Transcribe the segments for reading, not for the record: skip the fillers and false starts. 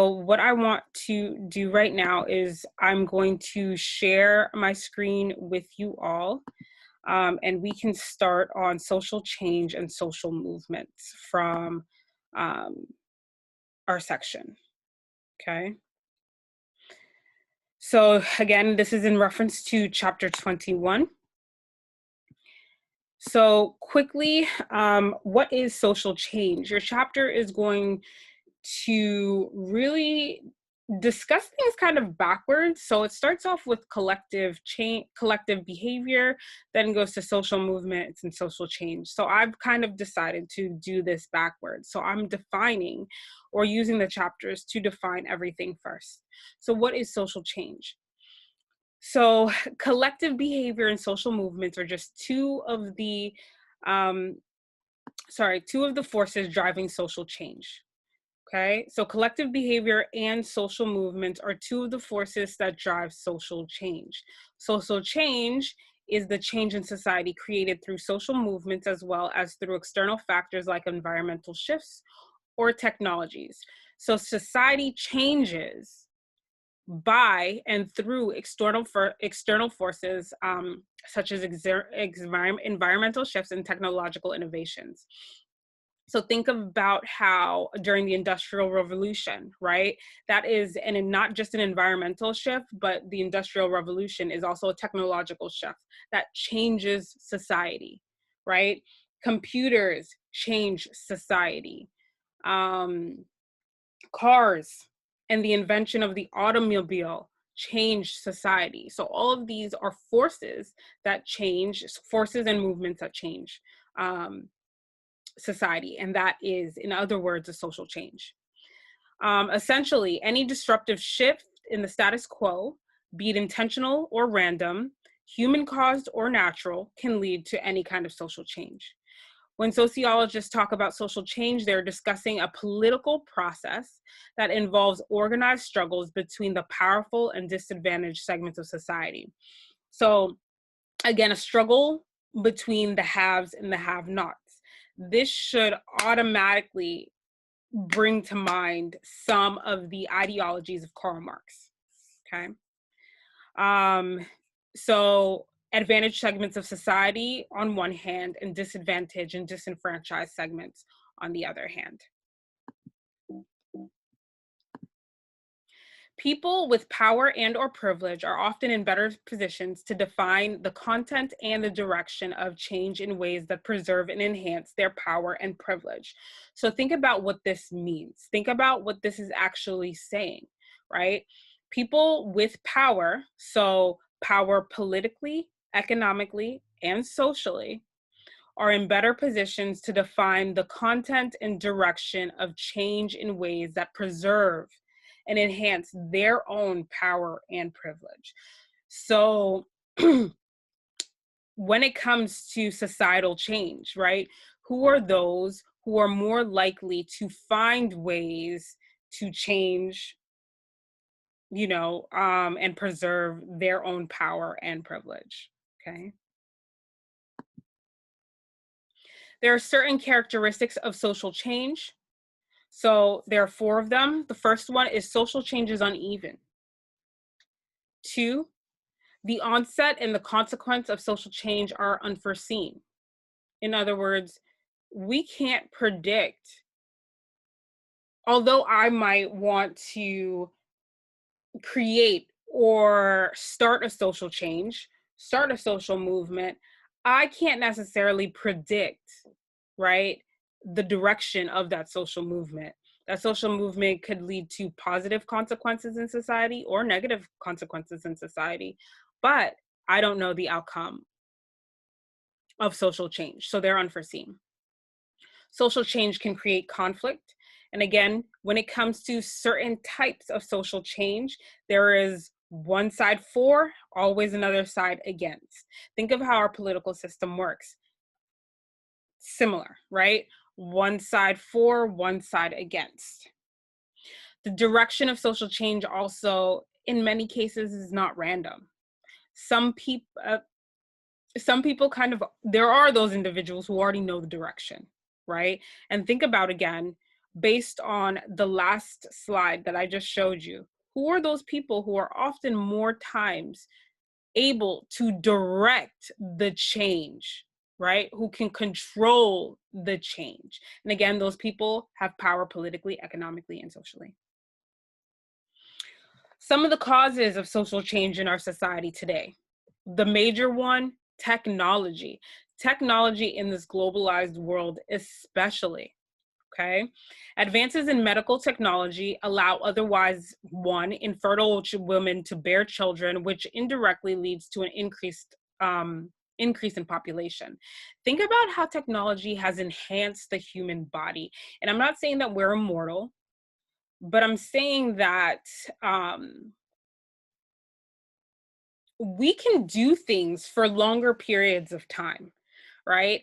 So what I want to do right now is I'm going to share my screen with you all, and we can start on social change and social movements from our section, okay? So again, this is in reference to chapter 21. So quickly, what is social change? Your chapter is going to really discuss things kind of backwards. So it starts off with collective behavior, then goes to social movements and social change. So I've kind of decided to do this backwards. So I'm defining or using the chapters to define everything first. So what is social change? So collective behavior and social movements are just two of the forces driving social change. Okay, so collective behavior and social movements are two of the forces that drive social change. Social change is the change in society created through social movements as well as through external factors like environmental shifts or technologies. So society changes by and through external forces such as environmental shifts and technological innovations. So think about how during the Industrial Revolution, right? That is, and not just an environmental shift, but the Industrial Revolution is also a technological shift that changes society, right? Computers change society. Cars and the invention of the automobile changed society. So all of these are forces and movements that change society, and that is, in other words, a social change. Essentially, any disruptive shift in the status quo, be it intentional or random, human-caused or natural, can lead to any kind of social change. When sociologists talk about social change, they're discussing a political process that involves organized struggles between the powerful and disadvantaged segments of society. So again, a struggle between the haves and the have-nots. This should automatically bring to mind some of the ideologies of Karl Marx, okay? So advantaged segments of society on one hand and disadvantaged and disenfranchised segments on the other hand. People with power and or privilege are often in better positions to define the content and the direction of change in ways that preserve and enhance their power and privilege. So think about what this means. Think about what this is actually saying, right? People with power, so power politically, economically, and socially, are in better positions to define the content and direction of change in ways that preserve and enhance their own power and privilege. So when it comes to societal change, right, who are those who are more likely to find ways to change, and preserve their own power and privilege, okay? There are certain characteristics of social change. So there are 4 of them. The first one is social change is uneven. 2, the onset and the consequence of social change are unforeseen. In other words, we can't predict, although I might want to create or start a social change, start a social movement, I can't necessarily predict, right, the direction of that social movement. That social movement could lead to positive consequences in society or negative consequences in society, but I don't know the outcome of social change, so they're unforeseen. Social change can create conflict. And again, when it comes to certain types of social change, there is one side for, always another side against. Think of how our political system works. Similar, right? One side for, one side against. The direction of social change also, in many cases, is not random. Some people there are those individuals who already know the direction, right? And think about, again, based on the last slide that I just showed you, who are those people who are often more times able to direct the change, right? Who can control the change. And again, those people have power politically, economically, and socially. Some of the causes of social change in our society today. The major one, technology. Technology in this globalized world, especially. Okay. Advances in medical technology allow otherwise, one, infertile women to bear children, which indirectly leads to an increase in population. Think about how technology has enhanced the human body. And I'm not saying that we're immortal, but I'm saying that we can do things for longer periods of time, right?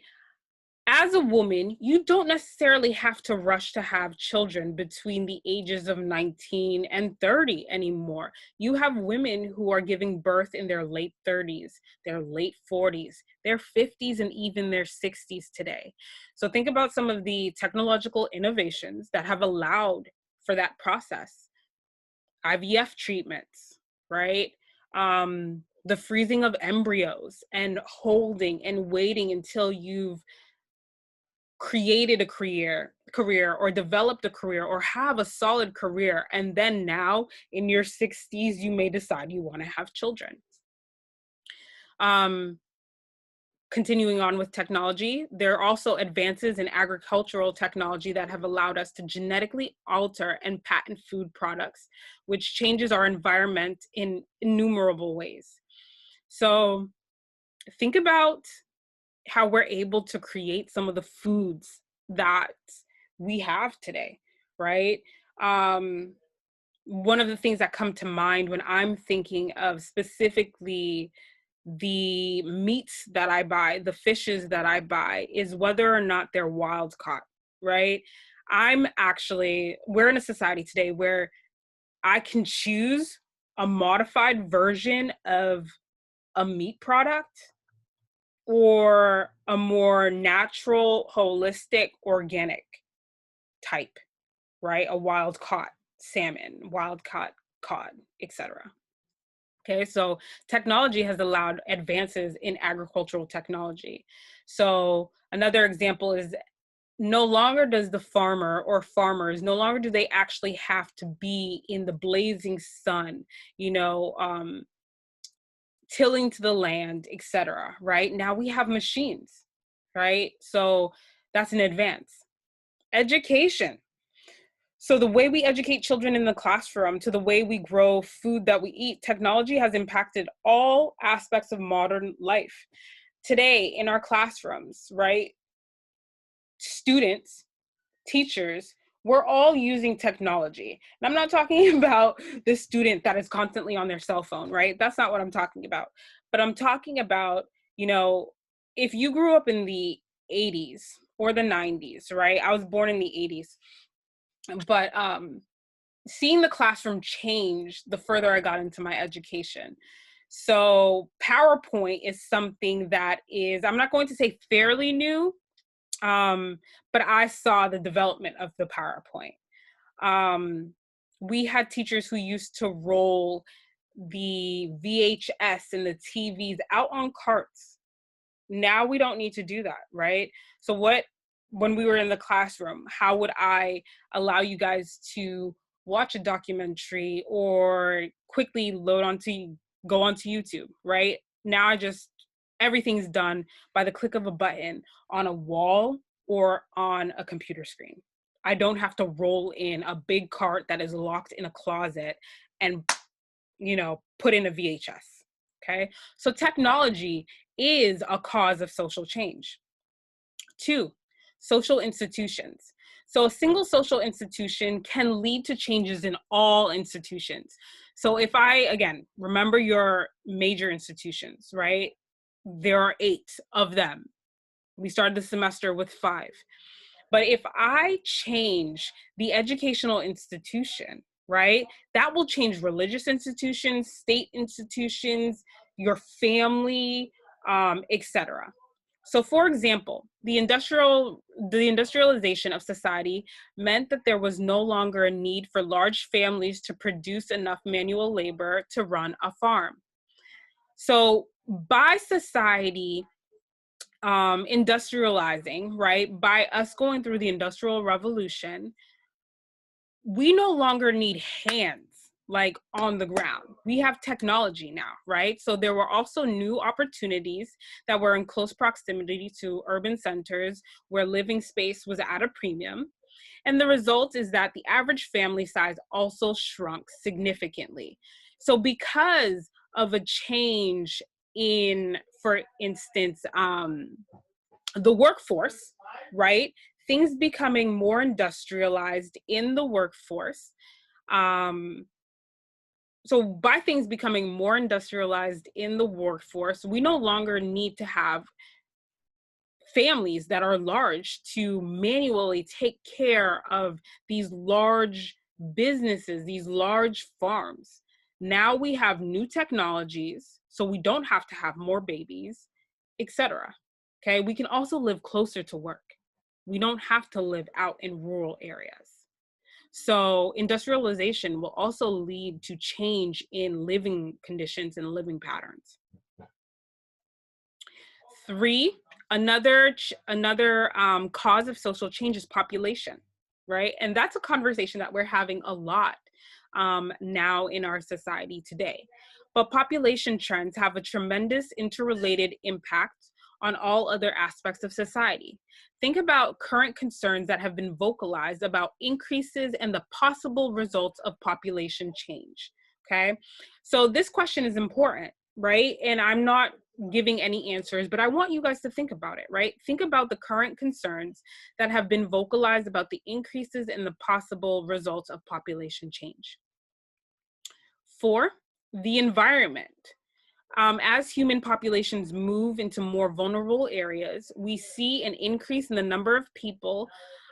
As a woman, you don't necessarily have to rush to have children between the ages of 19 and 30 anymore. You have women who are giving birth in their late 30s, their late 40s, their 50s, and even their 60s today. So think about some of the technological innovations that have allowed for that process. IVF treatments, right? The freezing of embryos and holding and waiting until you've created a career or developed a career or have a solid career, and then now in your 60s you may decide you want to have children. Continuing on with technology, there are also advances in agricultural technology that have allowed us to genetically alter and patent food products, which changes our environment in innumerable ways. So think about how we're able to create some of the foods that we have today, right? One of the things that come to mind when I'm thinking of specifically the meats that I buy, the fishes that I buy, is whether or not they're wild caught, right? We're in a society today where I can choose a modified version of a meat product or a more natural, holistic, organic type, right? A wild caught salmon, wild caught cod, etc. Okay, so technology has allowed advances in agricultural technology. So another example is no longer does the farmer or farmers, no longer do they actually have to be in the blazing sun, tilling to the land, etc. Right? Now we have machines, right? So that's an advance. Education. So the way we educate children in the classroom to the way we grow food that we eat, technology has impacted all aspects of modern life. Today in our classrooms, right? Students, teachers, we're all using technology. And I'm not talking about the student that is constantly on their cell phone, right? That's not what I'm talking about. But I'm talking about, if you grew up in the 80s or the 90s, right? I was born in the 80s. But seeing the classroom change the further I got into my education. So PowerPoint is something that is, I'm not going to say fairly new, but I saw the development of the PowerPoint. We had teachers who used to roll the VHS and the TVs out on carts. Now we don't need to do that, right? So when we were in the classroom, how would I allow you guys to watch a documentary or quickly go onto YouTube, right? Now everything's done by the click of a button on a wall or on a computer screen. I don't have to roll in a big cart that is locked in a closet and, put in a VHS, okay? So technology is a cause of social change. 2, social institutions. So a single social institution can lead to changes in all institutions. So if again, remember your major institutions, right? There are 8 of them. We started the semester with 5. But if I change the educational institution, right, that will change religious institutions, state institutions, your family, etc. So for example, the industrialization of society meant that there was no longer a need for large families to produce enough manual labor to run a farm. So by society industrializing, right, by us going through the Industrial Revolution, we no longer need hands like on the ground. We have technology now, right? So there were also new opportunities that were in close proximity to urban centers where living space was at a premium. And the result is that the average family size also shrunk significantly. So because of a change in, for instance, the workforce, right? Things becoming more industrialized in the workforce. So by things becoming more industrialized in the workforce, we no longer need to have families that are large to manually take care of these large businesses, these large farms. Now we have new technologies, so we don't have to have more babies, etc. Okay, we can also live closer to work. We don't have to live out in rural areas. So industrialization will also lead to change in living conditions and living patterns. 3, another cause of social change is population, right? And that's a conversation that we're having a lot now in our society today. But population trends have a tremendous interrelated impact on all other aspects of society. Think about current concerns that have been vocalized about increases and the possible results of population change, okay? So this question is important, right? And I'm not giving any answers, but I want you guys to think about it, right? Think about the current concerns that have been vocalized about the increases and the possible results of population change. 4, the environment. As human populations move into more vulnerable areas, we see an increase in the number of people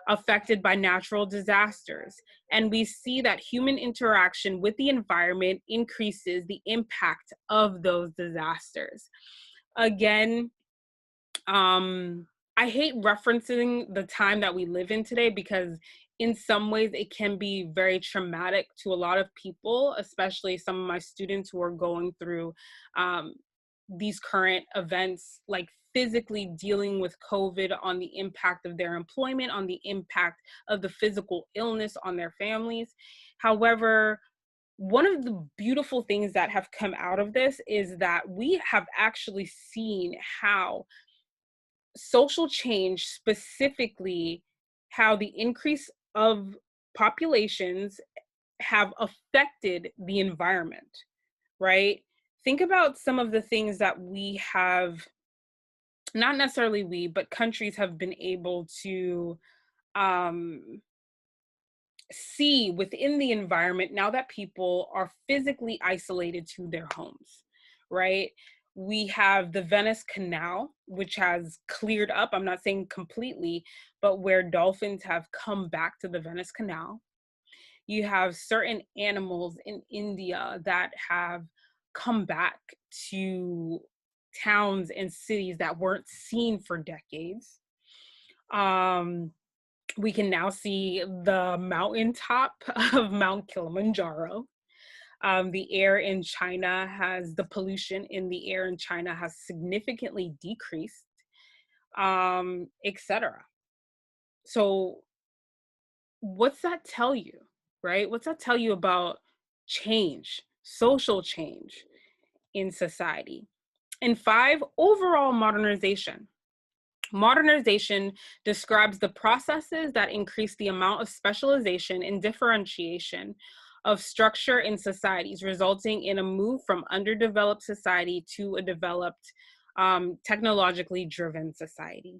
affected by natural disasters. And we see that human interaction with the environment increases the impact of those disasters. Again, I hate referencing the time that we live in today because in some ways it can be very traumatic to a lot of people, especially some of my students who are going through these current events, like physically dealing with COVID, on the impact of their employment, on the impact of the physical illness on their families. However, one of the beautiful things that have come out of this is that we have actually seen how social change, specifically how the increase of populations have affected the environment, right? Think about some of the things that we have, not necessarily we, but countries have been able to see within the environment now that people are physically isolated to their homes, right? We have the Venice Canal, which has cleared up, I'm not saying completely, but where dolphins have come back to the Venice Canal. You have certain animals in India that have come back to towns and cities that weren't seen for decades. We can now see the mountaintop of Mount Kilimanjaro. The air in China the pollution in the air in China has significantly decreased, etc. So what's that tell you, right? What's that tell you about change, social change in society? And 5, overall modernization. Modernization describes the processes that increase the amount of specialization and differentiation of structure in societies, resulting in a move from underdeveloped society to a developed, technologically driven society.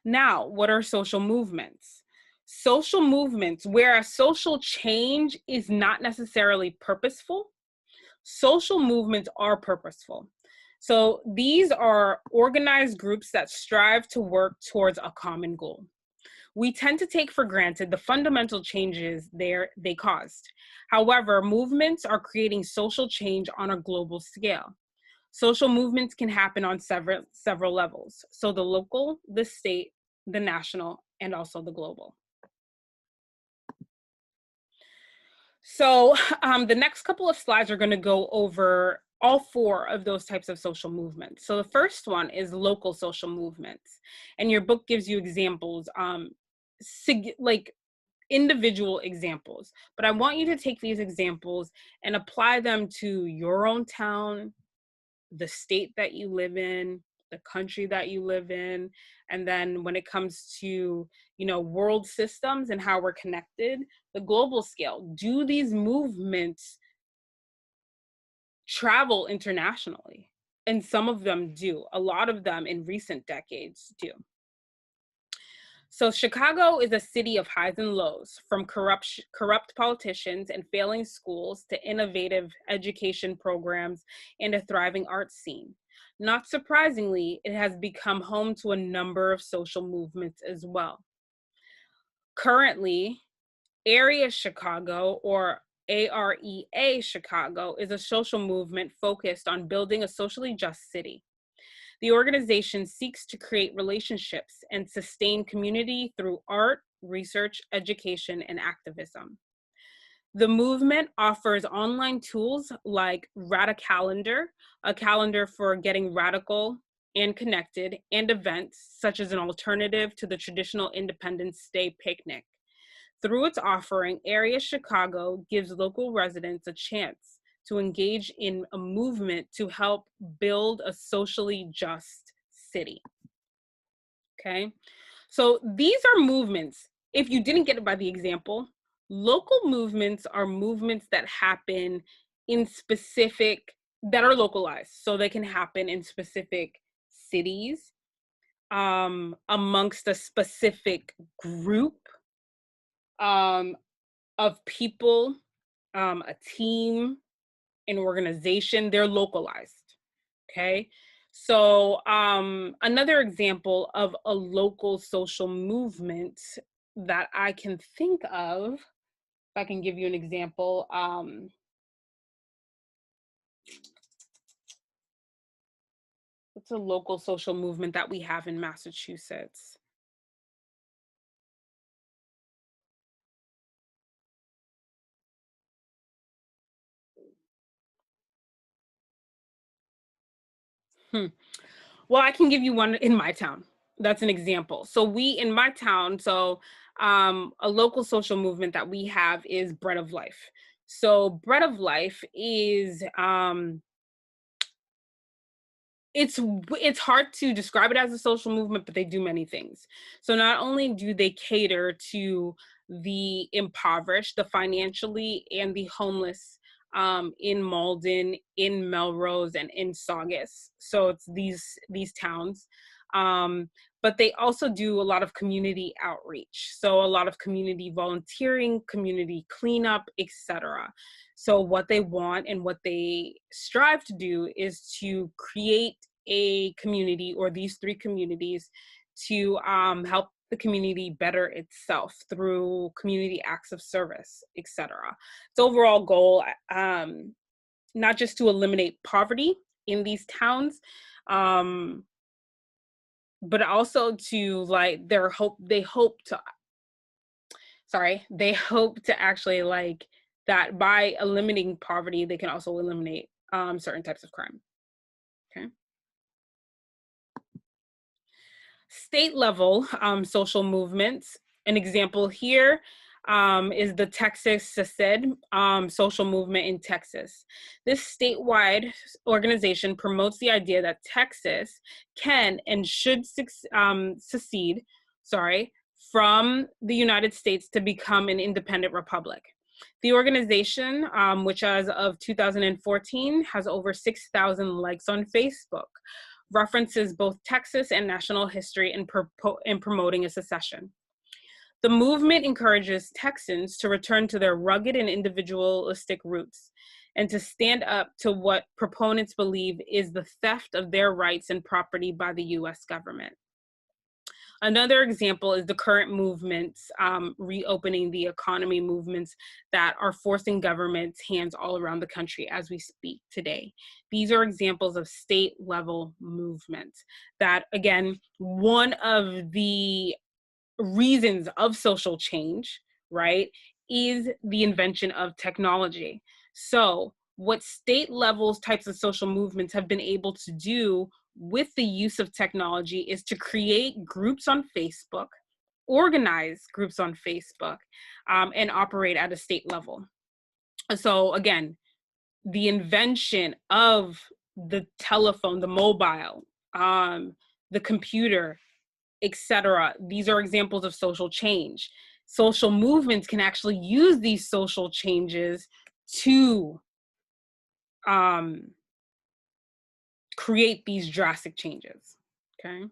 Now, what are social movements? Social movements, whereas social change is not necessarily purposeful, social movements are purposeful. So these are organized groups that strive to work towards a common goal. We tend to take for granted the fundamental changes they caused. However, movements are creating social change on a global scale. Social movements can happen on several levels. So the local, the state, the national, and also the global. So the next couple of slides are going to go over all four of those types of social movements. So the first one is local social movements. And your book gives you examples, like individual examples. But I want you to take these examples and apply them to your own town, the state that you live in, the country that you live in. And then when it comes to, world systems and how we're connected, the global scale, do these movements travel internationally? And some of them do. A lot of them in recent decades do. So Chicago is a city of highs and lows, from corrupt politicians and failing schools to innovative education programs and a thriving arts scene. Not surprisingly, it has become home to a number of social movements as well. Currently, Area Chicago, or AREA Chicago, is a social movement focused on building a socially just city. The organization seeks to create relationships and sustain community through art, research, education, and activism. The movement offers online tools like Radicalendar, a calendar for getting radical and connected, and events such as an alternative to the traditional Independence Day picnic. Through its offering, Area Chicago gives local residents a chance to engage in a movement to help build a socially just city. Okay, so these are movements. If you didn't get it by the example, local movements are movements that happen in that are localized. So they can happen in specific cities, amongst a specific group of people, a team, an organization. They're localized. Okay, so another example of a local social movement that I can think of, if I can give you an example, what's a local social movement that we have in Massachusetts? Well, I can give you one in my town. That's an example. So in my town, a local social movement that we have is Bread of Life. So Bread of Life is, it's hard to describe it as a social movement, but they do many things. So not only do they cater to the impoverished, the financially, and the homeless, in Malden, in Melrose, and in Saugus. So it's these towns. But they also do a lot of community outreach. So a lot of community volunteering, community cleanup, etc. So what they want and what they strive to do is to create a community, or these three communities, to help the community better itself through community acts of service, etc. Its overall goal, not just to eliminate poverty in these towns, but also to, like, they hope to actually, like, that by eliminating poverty, they can also eliminate certain types of crime. Okay. State level social movements. An example here is the Texas Secede social movement in Texas. This statewide organization promotes the idea that Texas can and should secede from the United States to become an independent republic. The organization, which as of 2014 has over 6,000 likes on Facebook, references both Texas and national history in promoting a secession. The movement encourages Texans to return to their rugged and individualistic roots and to stand up to what proponents believe is the theft of their rights and property by the US government. Another example is the current movements, reopening the economy movements that are forcing government's hands all around the country as we speak today. These are examples of state level movements that, again, one of the reasons of social change, right, is the invention of technology. So what state levels types of social movements have been able to do with the use of technology is to create groups on Facebook, organize groups on Facebook, and operate at a state level. So again, the invention of the telephone, the mobile, the computer, etc. These are examples of social change. Social movements can actually use these social changes to create these drastic changes, okay?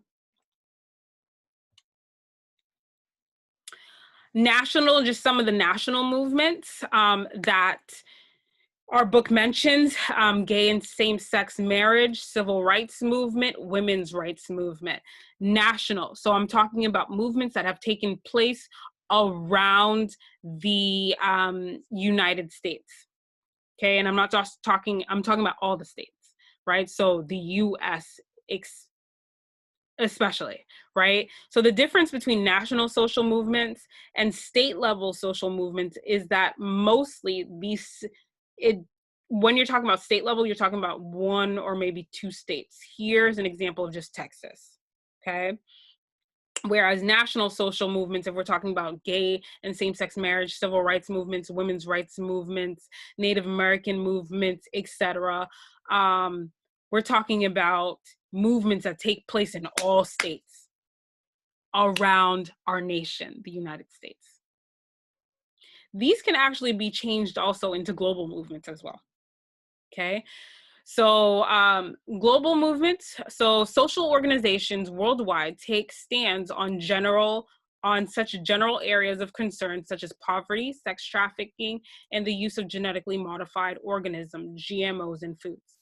National, just some of the national movements that our book mentions: gay and same-sex marriage, civil rights movement, women's rights movement. National, so I'm talking about movements that have taken place around the United States, okay? And I'm not just talking, I'm talking about all the states, right? So the US especially, right? So the difference between national social movements and state level social movements is that mostly when you're talking about state level, you're talking about one or maybe two states. Here's an example of just Texas, okay? Whereas national social movements, if we're talking about gay and same-sex marriage, civil rights movements, women's rights movements, Native American movements, etc., we're talking about movements that take place in all states around our nation, the United States. These can actually be changed also into global movements as well, okay? So global movements, so social organizations worldwide take stands on such general areas of concern such as poverty, sex trafficking, and the use of genetically modified organisms, GMOs, in foods.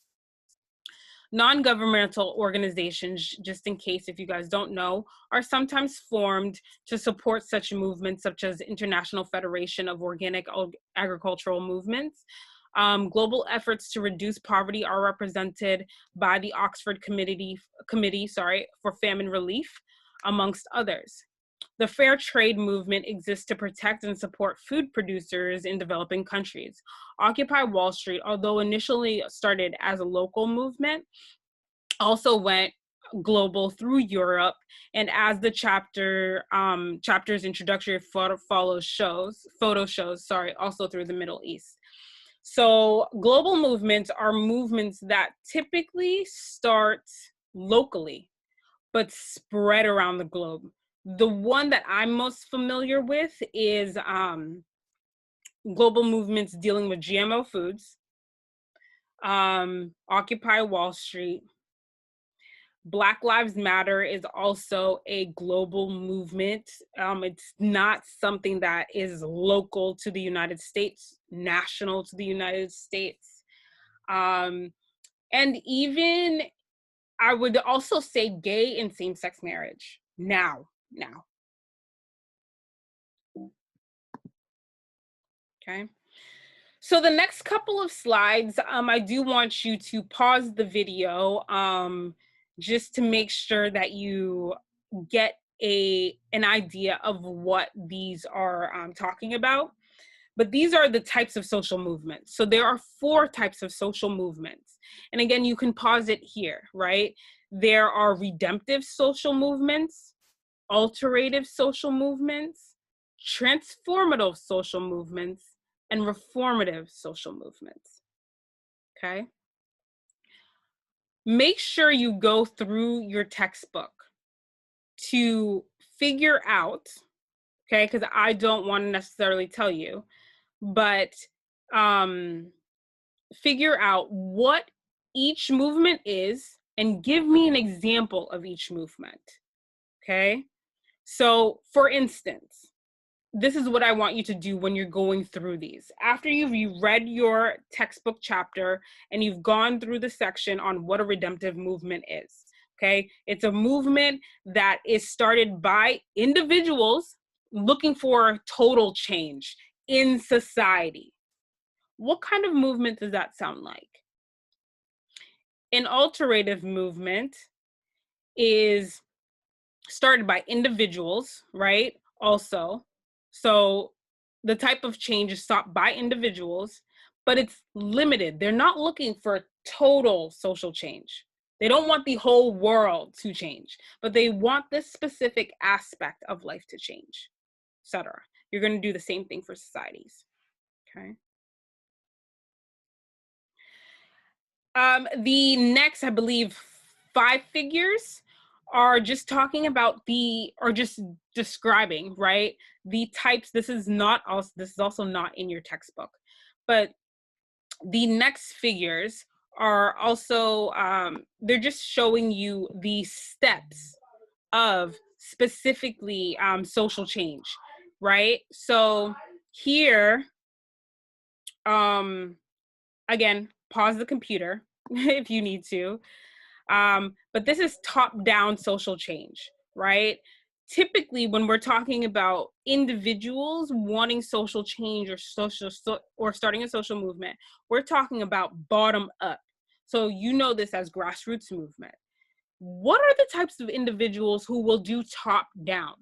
Non-governmental organizations, just in case if you guys don't know, are sometimes formed to support such movements, such as International Federation of Organic Agricultural Movements. Global efforts to reduce poverty are represented by the Oxford Committee for Famine Relief, amongst others. The fair trade movement exists to protect and support food producers in developing countries. Occupy Wall Street, although initially started as a local movement, also went global through Europe, and as the chapter's introductory photo shows, also through the Middle East. So global movements are movements that typically start locally, but spread around the globe. The one that I'm most familiar with is global movements dealing with GMO foods, Occupy Wall Street. Black Lives Matter is also a global movement. It's not something that is local to the United States, national to the United States. And even, I would also say gay and same-sex marriage now. Okay. So the next couple of slides, I do want you to pause the video just to make sure that you get an idea of what these are talking about. But these are the types of social movements. So there are 4 types of social movements. And again, you can pause it here, right? There are redemptive social movements, alterative social movements, transformative social movements, and reformative social movements, okay? Make sure you go through your textbook to figure out, okay, because I don't want to necessarily tell you, but figure out what each movement is and give me an example of each movement, okay? So for instance, this is what I want you to do when you're going through these. After you've read your textbook chapter and you've gone through the section on what a redemptive movement is, Okay, it's a movement that is started by individuals looking for total change in society. What kind of movement does that sound like? An alterative movement is started by individuals, right? Also, so the type of change is sought by individuals, but it's limited. They're not looking for total social change. They don't want the whole world to change, but they want this specific aspect of life to change, etc. You're going to do the same thing for societies. Okay. The next, I believe, 5 figures are just talking about or just describing, right? The types. This is also not in your textbook, but the next figures are also, they're just showing you the steps of specifically social change, right? So here, again, pause the computer if you need to. But this is top-down social change, right? Typically, when we're talking about individuals wanting social change or starting a social movement, we're talking about bottom up. So you know this as grassroots movement. What are the types of individuals who will do top down?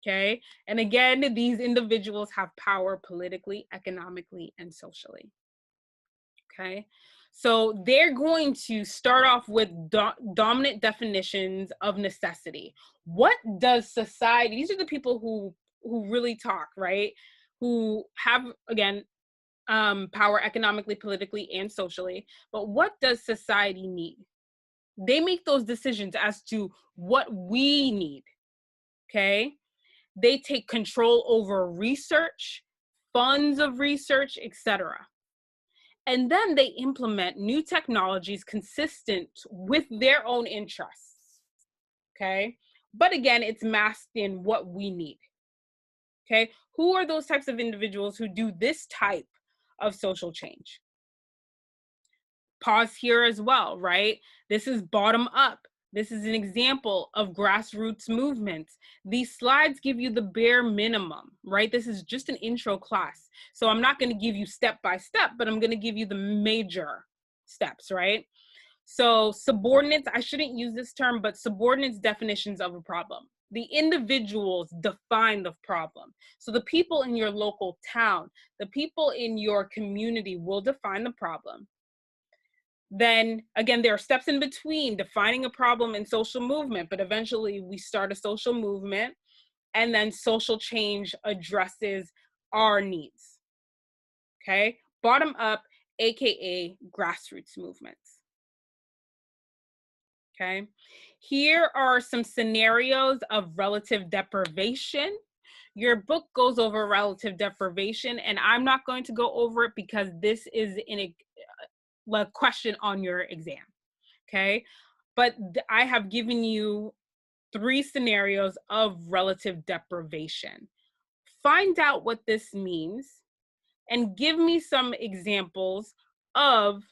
Okay. And again, these individuals have power politically, economically, and socially. Okay. So they're going to start off with dominant definitions of necessity. What does society, these are the people who really talk, right? Who have, again, power economically, politically, and socially. But what does society need? They make those decisions as to what we need. Okay. They take control over research, funds of research, etc. And then they implement new technologies consistent with their own interests. Okay. But again, it's masked in what we need. Okay. Who are those types of individuals who do this type of social change? Pause here as well, right? This is bottom up. This is an example of grassroots movements. These slides give you the bare minimum, right? This is just an intro class. So I'm not going to give you step by step, but I'm going to give you the major steps, right? So subordinates, I shouldn't use this term, but subordinates definitions of a problem. The individuals define the problem. So the people in your local town, the people in your community will define the problem. Then again, there are steps in between defining a problem and social movement, but eventually we start a social movement, and then social change addresses our needs. Okay, bottom up, aka grassroots movements. Okay, here are some scenarios of relative deprivation. Your book goes over relative deprivation, and I'm not going to go over it because this is in a question on your exam. Okay, but I have given you 3 scenarios of relative deprivation. Find out what this means and give me some examples of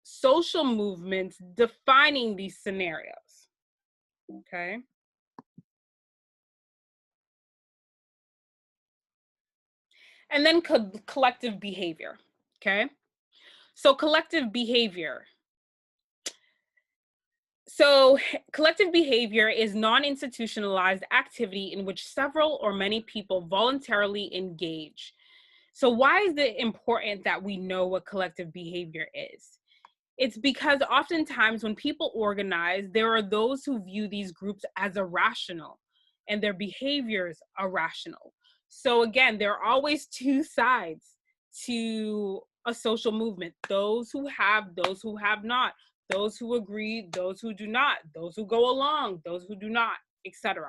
social movements defining these scenarios. Okay. And then collective behavior. Okay. So collective behavior. So collective behavior is non-institutionalized activity in which several or many people voluntarily engage. So why is it important that we know what collective behavior is? It's because oftentimes when people organize, there are those who view these groups as irrational and their behaviors irrational. So again, there are always 2 sides to a social movement: those who have not, those who agree, those who do not, those who go along, those who do not, etc.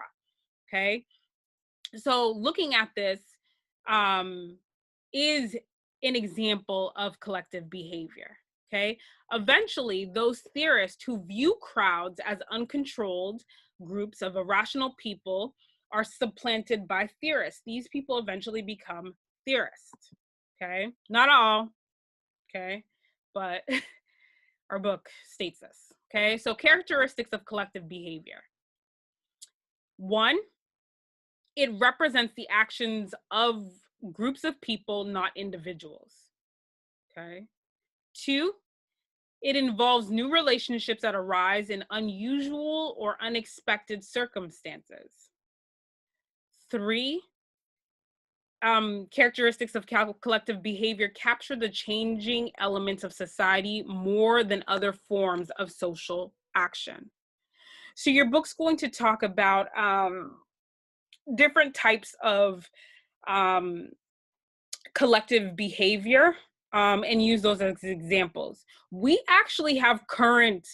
Okay. So looking at this is an example of collective behavior. Okay. Eventually, those theorists who view crowds as uncontrolled groups of irrational people are supplanted by theorists. These people eventually become theorists. Okay. Not all. Okay. But our book states this. Okay, so characteristics of collective behavior. One, it represents the actions of groups of people, not individuals. Okay. Two, it involves new relationships that arise in unusual or unexpected circumstances. Three, characteristics of collective behavior capture the changing elements of society more than other forms of social action. So your book's going to talk about different types of um, collective behavior and use those as examples. We actually have current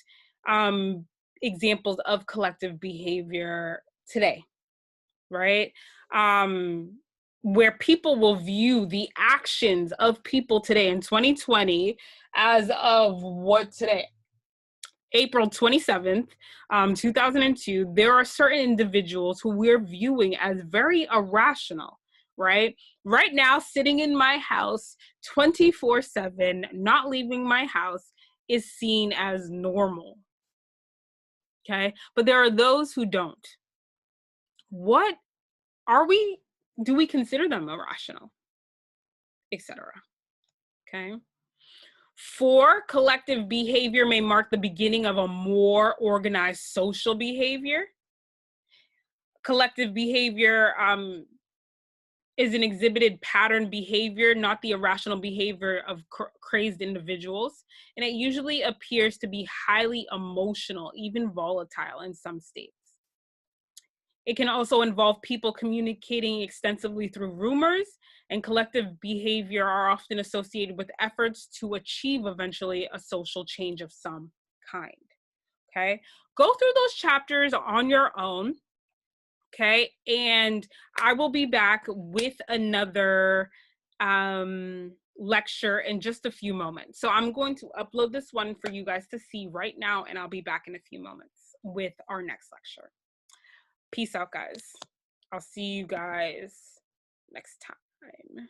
examples of collective behavior today, right? Where people will view the actions of people today in 2020 as of what today? April 27th, 2002, there are certain individuals who we're viewing as very irrational, right? Right now, sitting in my house 24/7, not leaving my house is seen as normal, okay? But there are those who don't. What are we, do we consider them irrational, etc.? Okay. Four, collective behavior may mark the beginning of a more organized social behavior. Collective behavior is an exhibited pattern behavior, not the irrational behavior of crazed individuals. And it usually appears to be highly emotional, even volatile in some states. It can also involve people communicating extensively through rumors, and collective behavior are often associated with efforts to achieve eventually a social change of some kind. Okay, go through those chapters on your own. Okay, and I will be back with another lecture in just a few moments. So I'm going to upload this one for you guys to see right now, and I'll be back in a few moments with our next lecture. Peace out, guys. I'll see you guys next time.